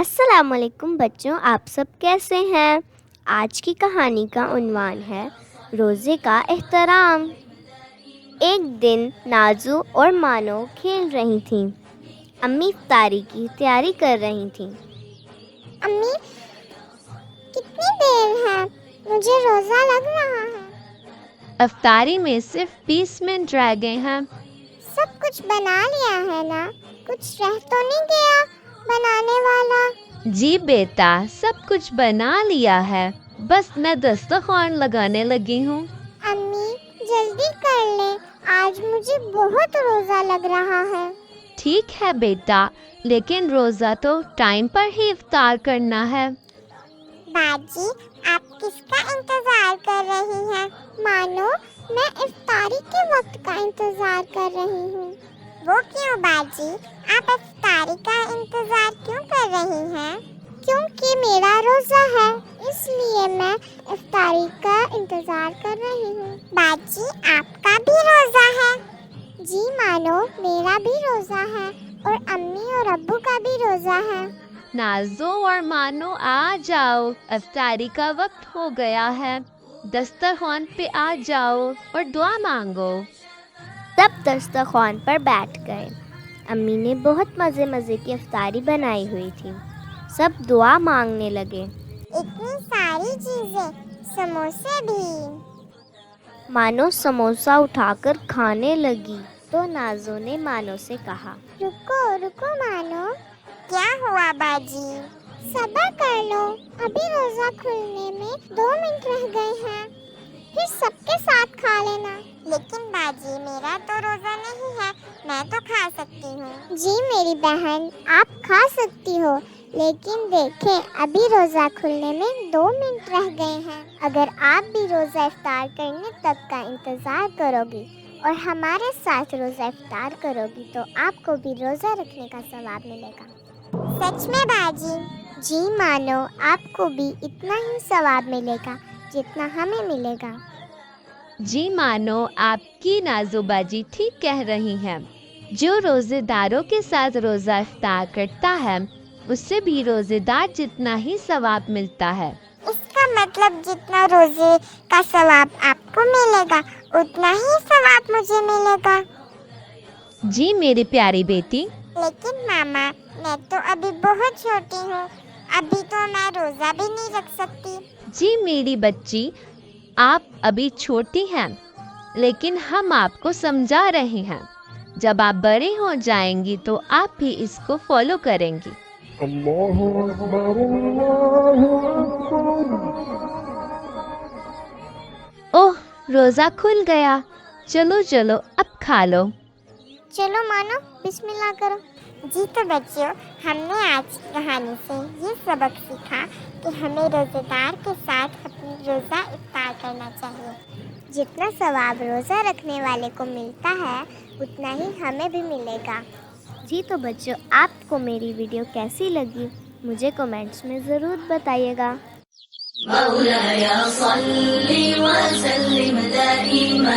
السلام علیکم بچوں، آپ سب کیسے ہیں؟ آج کی کہانی کا عنوان ہے روزے کا احترام۔ ایک دن نازو اور مانو کھیل رہی تھیں۔ امی افطاری کی تیاری کر رہی تھیں۔ امی، کتنی دیر ہے؟ مجھے روزہ لگ رہا ہے۔ افطاری میں صرف 20 منٹ رہ گئے ہیں۔ سب کچھ بنا لیا ہے نا؟ کچھ رہ تو نہیں گیا بنانے والا؟ جی بیٹا، سب کچھ بنا لیا ہے، بس میں دسترخوان لگانے لگی ہوں۔ امی، جلدی کر لیں، آج مجھے بہت روزہ لگ رہا ہے۔ ٹھیک ہے بیٹا، لیکن روزہ تو ٹائم پر ہی افطار کرنا ہے۔ باجی، آپ کس کا انتظار کر رہی ہیں؟ مانو، میں افطاری کے وقت کا انتظار کر رہی ہوں۔ وہ کیوں باجی؟ آپ افطاری کا انتظار کیوں کر رہی ہیں؟ کیونکہ میرا روزہ ہے، اس لیے میں افطاری کا انتظار کر رہی ہوں۔ باجی، آپ کا بھی روزہ ہے؟ جی مانو، میرا بھی روزہ ہے، اور امی اور ابو کا بھی روزہ ہے۔ نازو اور مانو آ جاؤ، افطاری کا وقت ہو گیا ہے، دسترخوان پہ آ جاؤ اور دعا مانگو۔ سب دسترخوان پر بیٹھ گئے۔ امی نے بہت مزے کی افطاری بنائی ہوئی تھی۔ سب دعا مانگنے لگے۔ اتنی ساری چیزیں، سموسے بھی۔ مانو سموسہ اٹھا کر کھانے لگی تو نازو نے مانو سے کہا، رکو مانو۔ کیا ہوا باجی؟ صبر کر لو، ابھی روزہ کھلنے میں 2 منٹ رہ گئے ہیں، پھر سب کے ساتھ کھا لینا۔ لیکن باجی، میرا تو روزہ نہیں ہے، میں تو کھا سکتی ہوں۔ جی میری بہن، آپ کھا سکتی ہو، لیکن دیکھیں ابھی روزہ کھلنے میں 2 منٹ رہ گئے ہیں۔ اگر آپ بھی روزہ افطار کرنے تک کا انتظار کرو گی اور ہمارے ساتھ روزہ افطار کرو گی تو آپ کو بھی روزہ رکھنے کا ثواب ملے گا۔ سچ میں باجی؟ جی مانو، آپ کو بھی اتنا ہی ثواب ملے گا جتنا ہمیں ملے گا۔ جی مانو، آپ کی نازو باجی ٹھیک کہہ رہی ہیں۔ جو روزے داروں کے ساتھ روزہ افطار کرتا ہے، اس سے بھی روزے دار جتنا ہی ثواب ملتا ہے۔ اس کا مطلب جتنا روزے کا ثواب آپ کو ملے گا، اتنا ہی ثواب مجھے ملے گا۔ جی میری پیاری بیٹی۔ لیکن ماما، میں تو ابھی بہت چھوٹی ہوں، ابھی تو میں روزہ بھی نہیں رکھ سکتی۔ جی میری بچی، آپ ابھی چھوٹی ہیں، لیکن ہم آپ کو سمجھا رہے ہیں، جب آپ بڑے ہو جائیں گی تو آپ بھی اس کو فالو کریں گی۔ اللہ اکبر، اللہ اکبر۔ اوہ، روزہ کھل گیا، چلو اب کھا لو۔ چلو مانو، بسم اللہ کرو۔ جی تو بچوں، ہم نے آج کی کہانی سے یہ سبق سیکھا کہ ہمیں روزے دار کے ساتھ اپنی روزہ افطار کرنا چاہیے۔ جتنا ثواب روزہ رکھنے والے کو ملتا ہے، اتنا ہی ہمیں بھی ملے گا۔ جی تو بچوں، آپ کو میری ویڈیو کیسی لگی مجھے کمنٹس میں ضرور بتائیے گا۔ مولاي صل وسلم دائما